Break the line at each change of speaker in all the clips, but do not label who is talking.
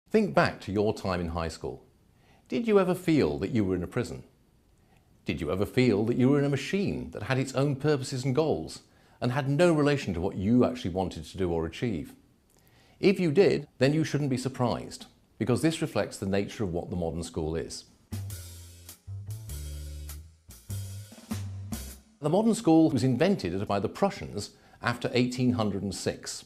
Think back to your time in high school. Did you ever feel that you were in a prison? Did you ever feel that you were in a machine that had its own purposes and goals and had no relation to what you actually wanted to do or achieve? If you did, then you shouldn't be surprised, because this reflects the nature of what the modern school is. The modern school was invented by the Prussians after 1806.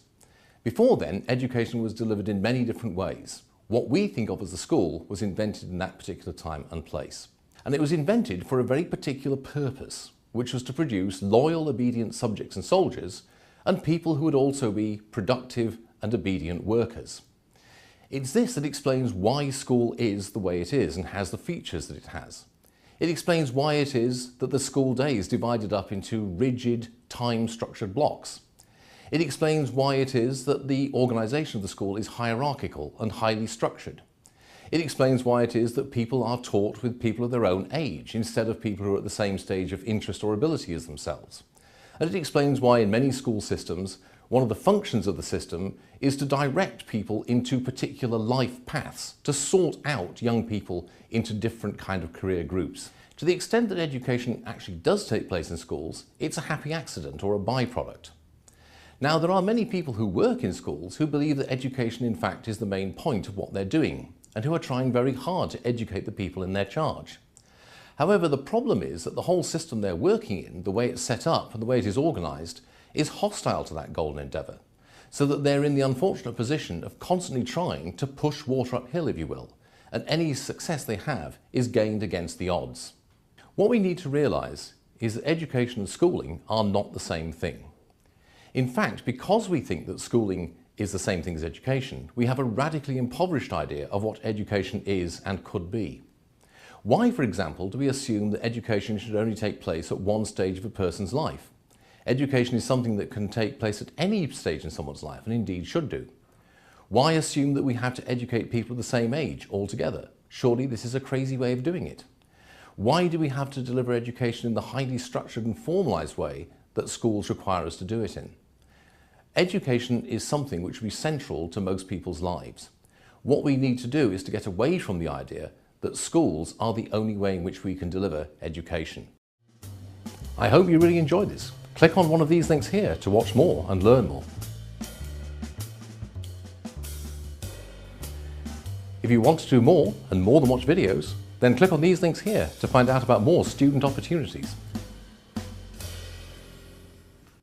Before then, education was delivered in many different ways. What we think of as the school was invented in that particular time and place. And it was invented for a very particular purpose, which was to produce loyal, obedient subjects and soldiers, and people who would also be productive and obedient workers. It's this that explains why school is the way it is and has the features that it has. It explains why it is that the school day is divided up into rigid, time-structured blocks. It explains why it is that the organisation of the school is hierarchical and highly structured. It explains why it is that people are taught with people of their own age instead of people who are at the same stage of interest or ability as themselves. And it explains why in many school systems, one of the functions of the system is to direct people into particular life paths, to sort out young people into different kind of career groups. To the extent that education actually does take place in schools, it's a happy accident or a byproduct. Now, there are many people who work in schools who believe that education in fact is the main point of what they're doing and who are trying very hard to educate the people in their charge. However, the problem is that the whole system they're working in, the way it's set up and the way it is organised, is hostile to that golden endeavour, so that they're in the unfortunate position of constantly trying to push water uphill, if you will, and any success they have is gained against the odds. What we need to realise is that education and schooling are not the same thing. In fact, because we think that schooling is the same thing as education, we have a radically impoverished idea of what education is and could be. Why, for example, do we assume that education should only take place at one stage of a person's life? Education is something that can take place at any stage in someone's life, and indeed should do. Why assume that we have to educate people of the same age altogether? Surely this is a crazy way of doing it. Why do we have to deliver education in the highly structured and formalised way that schools require us to do it in? Education is something which will be central to most people's lives. What we need to do is to get away from the idea that schools are the only way in which we can deliver education. I hope you really enjoyed this. Click on one of these links here to watch more and learn more. If you want to do more and more than watch videos, then click on these links here to find out about more student opportunities.